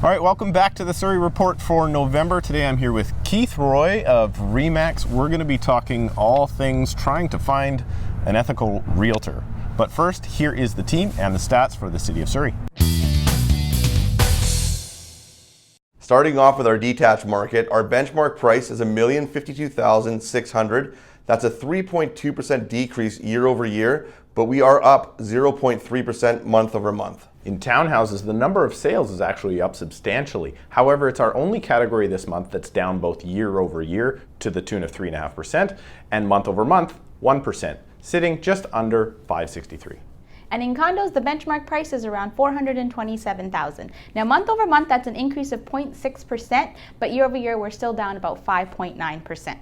All right, welcome back to the Surrey Report for November. Today I'm here with Keith Roy of Remax. We're going to be talking all things trying to find an ethical realtor. But first, here is the team and the stats for the City of Surrey. Starting off with our detached market, our benchmark price is $1,052,600. That's a 3.2% decrease year over year, but we are up 0.3% month over month. In townhouses, the number of sales is actually up substantially. However, it's our only category this month that's down both year over year to the tune of 3.5% and month over month, 1%, sitting just under $563,000. And in condos, the benchmark price is around $427,000. Now, month over month, that's an increase of 0.6%, but year over year, we're still down about 5.9%.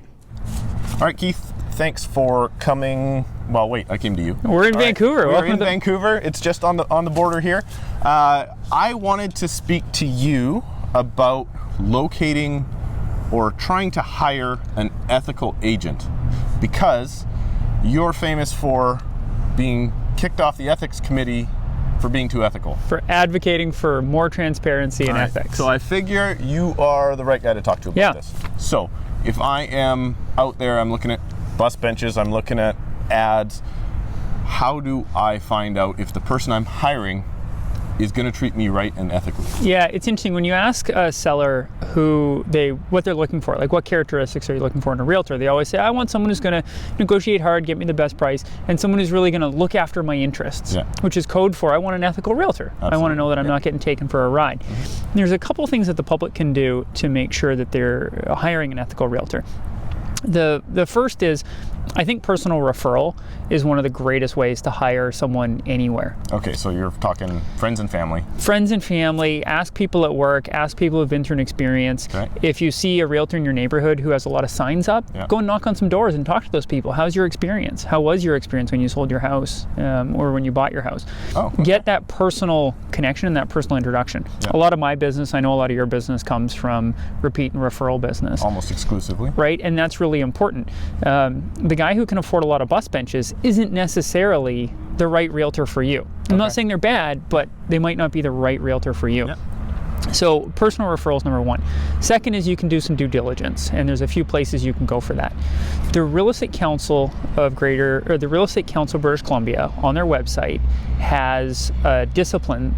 All right, Keith, thanks for coming. Well, wait, I came to you. We're in Vancouver. We're in Vancouver. It's just on the border here. I wanted to speak to you about locating or trying to hire an ethical agent, because you're famous for being kicked off the ethics committee for being too ethical. For advocating for more transparency and ethics. So I figure you are the right guy to talk to about this. So if I am out there, I'm looking at bus benches, I'm looking at ads, how do I find out if the person I'm hiring is going to treat me right and ethically? Yeah, it's interesting when you ask a seller what they're looking for, like what characteristics are you looking for in a realtor, they always say, I want someone who's going to negotiate hard, get me the best price, and someone who's really going to look after my interests, which is code for I want an ethical realtor. Absolutely. I want to know that I'm not getting taken for a ride. Mm-hmm. There's a couple things that the public can do to make sure that they're hiring an ethical realtor. The first is, I think personal referral is one of the greatest ways to hire someone anywhere. Okay, so you're talking friends and family. Friends and family, ask people at work, ask people who've been through an experience. Okay. If you see a realtor in your neighborhood who has a lot of signs up, go and knock on some doors and talk to those people. How's your experience? How was your experience when you sold your house or when you bought your house? Get that personal connection and that personal introduction. A lot of my business, I know a lot of your business comes from repeat and referral business. Almost exclusively. Right, and that's really important. The guy who can afford a lot of bus benches isn't necessarily the right realtor for you. I'm not saying they're bad, but they might not be the right realtor for you. So personal referrals, number one. Second is you can do some due diligence, and there's a few places you can go for that. The Real Estate Council of the Real Estate Council of British Columbia on their website has a discipline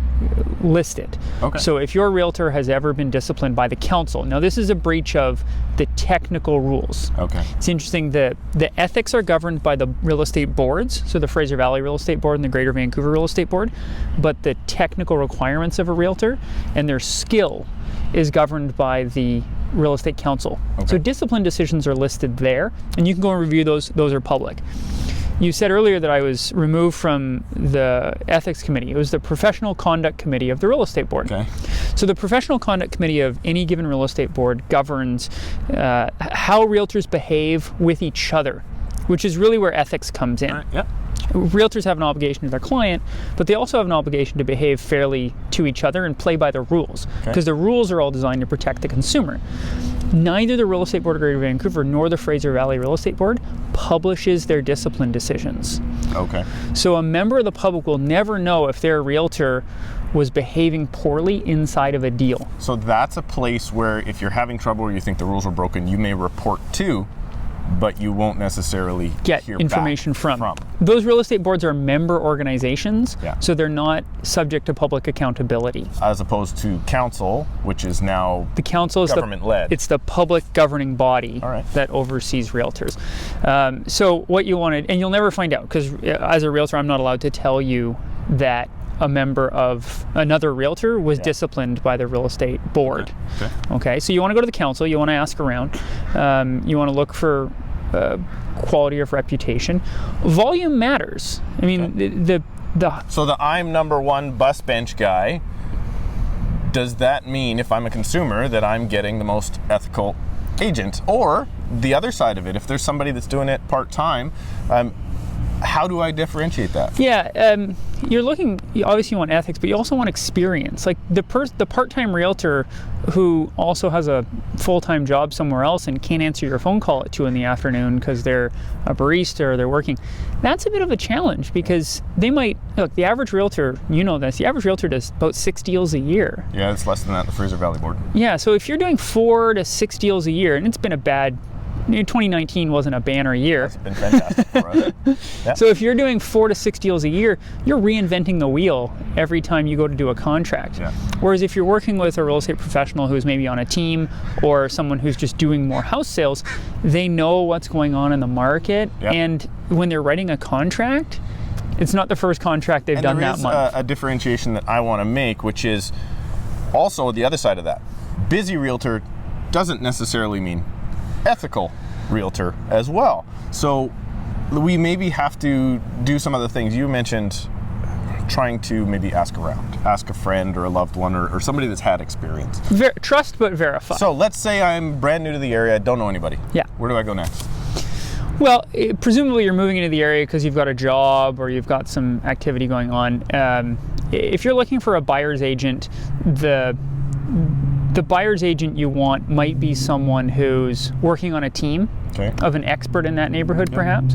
listed. So if your realtor has ever been disciplined by the council, now this is a breach of the technical rules. It's interesting that the ethics are governed by the real estate boards, so the Fraser Valley Real Estate Board and the Greater Vancouver Real Estate Board, but the technical requirements of a realtor and their skill is governed by the Real Estate Council. So discipline decisions are listed there, and you can go and review those. Those are public. You said earlier that I was removed from the ethics committee. It was the professional conduct committee of the real estate board. So the professional conduct committee of any given real estate board governs how realtors behave with each other, which is really where ethics comes in. Realtors have an obligation to their client, but they also have an obligation to behave fairly to each other and play by the rules, because the rules are all designed to protect the consumer. Neither the Real Estate Board of Greater Vancouver nor the Fraser Valley Real Estate Board publishes their discipline decisions. So a member of the public will never know if their realtor was behaving poorly inside of a deal. So that's a place where if you're having trouble or you think the rules were broken, you may report to, but you won't necessarily get information from. Those real estate boards are member organizations, so they're not subject to public accountability. As opposed to council, which is now the council is government-led. It's the public governing body that oversees realtors. So what you wanted, and you'll never find out, because as a realtor, I'm not allowed to tell you that a member of another realtor was disciplined by the real estate board. So you want to go to the council, you want to ask around, you want to look for quality of reputation. Volume matters. I mean, So the I'm number one bus bench guy, does that mean if I'm a consumer that I'm getting the most ethical agent? Or the other side of it, if there's somebody that's doing it part-time, how do I differentiate that? Yeah, you're looking, obviously you want ethics, but you also want experience. Like the part-time realtor who also has a full-time job somewhere else and can't answer your phone call at 2 in the afternoon because they're a barista or they're working, that's a bit of a challenge because they might, look, the average realtor, you know this, the average realtor does about 6 deals a year. Yeah, it's less than that in the Fraser Valley board. Yeah, so if you're doing 4 to 6 deals a year, and it's been a bad, 2019 wasn't a banner year. It's been fantastic for us. Yeah. So if you're doing 4 to 6 deals a year, you're reinventing the wheel every time you go to do a contract. Yeah. Whereas if you're working with a real estate professional who's maybe on a team or someone who's just doing more house sales, they know what's going on in the market. Yeah. And when they're writing a contract, it's not the first contract they've done that month. There is a differentiation that I want to make, which is also the other side of that. Busy realtor doesn't necessarily mean ethical realtor as well. So we maybe have to do some of the things you mentioned, trying to maybe ask around, ask a friend or a loved one or somebody that's had experience. Trust but verify. So let's say I'm brand new to the area, I don't know anybody. Yeah. Where do I go next? Well, presumably you're moving into the area because you've got a job or you've got some activity going on. If you're looking for a buyer's agent, the buyer's agent you want might be someone who's working on a team of an expert in that neighborhood, perhaps.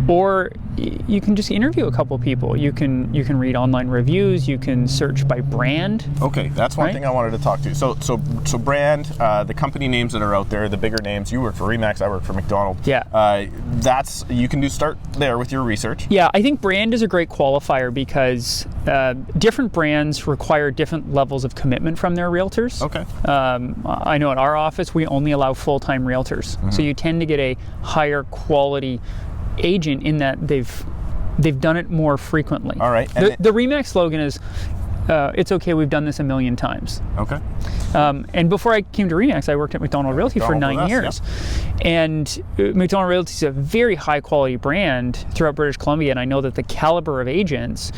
Or you can just interview a couple people. You can read online reviews. You can search by brand. Okay, that's one thing I wanted to talk to. So brand, the company names that are out there, the bigger names. You work for Remax, I work for McDonald's. Yeah. You can start there with your research. Yeah, I think brand is a great qualifier because different brands require different levels of commitment from their realtors. Okay. I know at our office we only allow full-time realtors, so you tend to get a higher quality agent in that they've done it more frequently. All right. The Remax slogan is, it's okay, we've done this a million times. Okay. And before I came to Remax, I worked at McDonald Realty for 9 years. Yeah. And McDonald Realty is a very high quality brand throughout British Columbia, and I know that the caliber of agents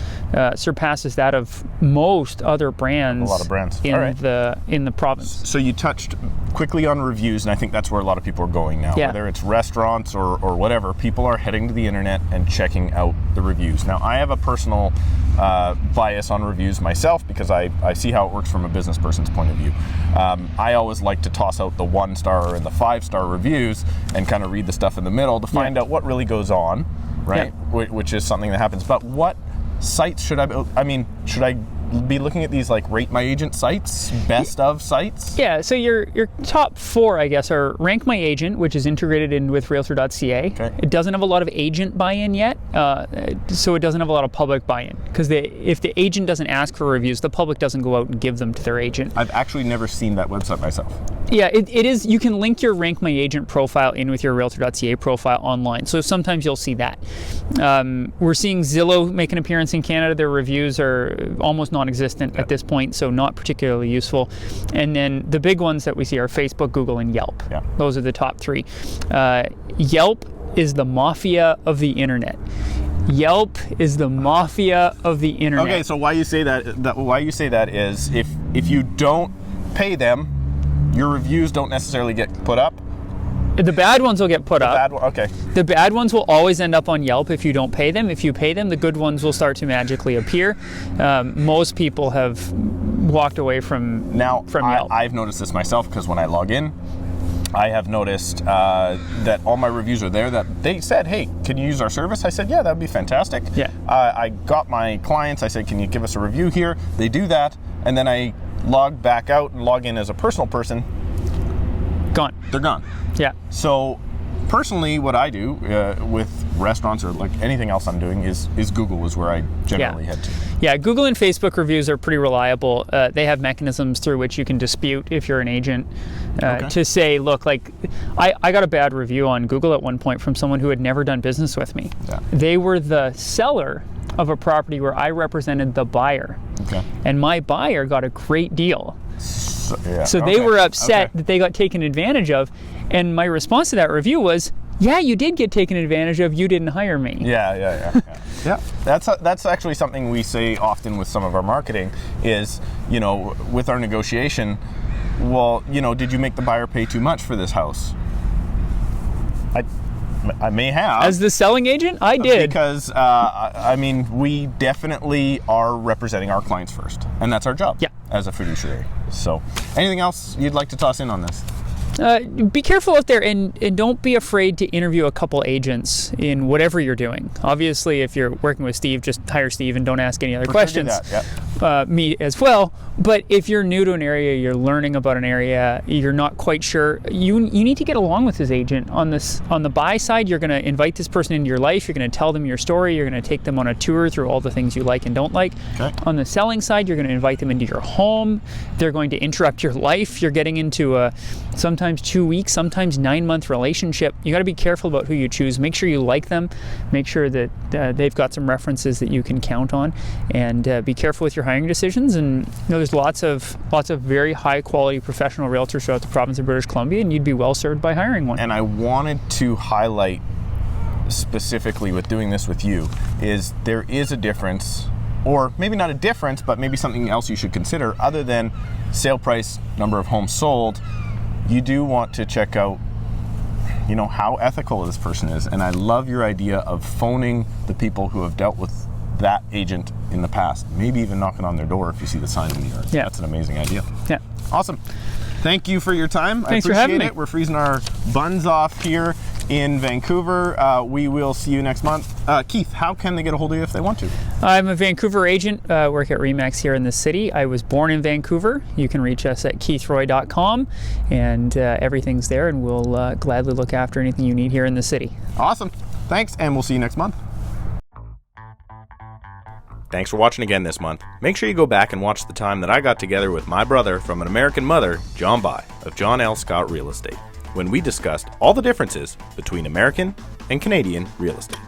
surpasses that of most other brands. A lot of brands. In the province. So you touched quickly on reviews, and I think that's where a lot of people are going now. Yeah. Whether it's restaurants or whatever, people are heading to the internet and checking out the reviews. Now, I have a personal bias on reviews myself because I see how it works from a business person's point of view. I always like to toss out the 1-star and the 5-star reviews and kind of read the stuff in the middle to find out what really goes on, right? Yeah. Which is something that happens. But what sites should should I be looking at these like Rate My Agent sites, best of sites? Yeah, so your top 4, I guess, are Rank My Agent, which is integrated in with Realtor.ca. Okay. It doesn't have a lot of agent buy-in yet, so it doesn't have a lot of public buy-in. Because if the agent doesn't ask for reviews, the public doesn't go out and give them to their agent. I've actually never seen that website myself. Yeah, it is. You can link your Rank My Agent profile in with your Realtor.ca profile online. So sometimes you'll see that. We're seeing Zillow make an appearance in Canada. Their reviews are almost non-existent at this point, so not particularly useful. And then the big ones that we see are Facebook, Google, and Yelp. Yeah. Those are the top 3. Yelp is the mafia of the internet. Yelp is the mafia of the internet. Okay, so why you say that is if you don't pay them, your reviews don't necessarily get put up. The bad ones will get put up. Okay. The bad ones will always end up on Yelp if you don't pay them. If you pay them, the good ones will start to magically appear. Most people have walked away from Yelp. I've noticed this myself because when I log in, I have noticed that all my reviews are there that they said, hey, can you use our service? I said, yeah, that would be fantastic. Yeah. I got my clients, I said, can you give us a review here? They do that, and then I log back out and log in as a personal person. Gone. They're gone. Yeah. So personally, what I do with restaurants or like anything else I'm doing is Google is where I generally head to. Yeah, Google and Facebook reviews are pretty reliable. They have mechanisms through which you can dispute if you're an agent to say, look, like I got a bad review on Google at one point from someone who had never done business with me. Yeah. They were the seller of a property where I represented the buyer. Okay. And my buyer got a great deal. So they were upset that they got taken advantage of. And my response to that review was, yeah, you did get taken advantage of. You didn't hire me. Yeah. Yeah. That's actually something we say often with some of our marketing is, with our negotiation, well, did you make the buyer pay too much for this house? I may have. As the selling agent, I did. Because, I mean, we definitely are representing our clients first. And that's our job as a fiduciary. So, anything else you'd like to toss in on this? Be careful out there and don't be afraid to interview a couple agents in whatever you're doing. Obviously, if you're working with Steve, just hire Steve and don't ask any other questions. Me as well. But if you're new to an area, you're learning about an area, you're not quite sure, you need to get along with his agent. On the buy side, you're going to invite this person into your life. You're going to tell them your story. You're going to take them on a tour through all the things you like and don't like. Okay. On the selling side, you're going to invite them into your home. They're going to interrupt your life. You're getting into a sometimes 2 weeks, sometimes 9-month relationship. You got to be careful about who you choose. Make sure you like them. Make sure that they've got some references that you can count on, and be careful with your hiring decisions. And there's lots of very high quality professional realtors throughout the province of British Columbia, and you'd be well served by hiring one. And I wanted to highlight specifically with doing this with you is there is a difference, or maybe not a difference, but maybe something else you should consider other than sale price, number of homes sold. You do want to check out, how ethical this person is. And I love your idea of phoning the people who have dealt with that agent in the past, maybe even knocking on their door if you see the sign in the yard. Yeah. That's an amazing idea. Yeah. Awesome. Thank you for your time. Thanks I appreciate for having it. me. We're freezing our buns off here in Vancouver. We will see you next month. Keith, how can they get a hold of you if they want to? I'm a Vancouver agent, work at Remax here in the city. I was born in Vancouver. You can reach us at keithroy.com, and everything's there, and we'll gladly look after anything you need here in the city. Awesome. Thanks, and we'll see you next month. Thanks for watching again this month. Make sure you go back and watch the time that I got together with my brother from an American mother, John By, of John L. Scott Real Estate, when we discussed all the differences between American and Canadian real estate.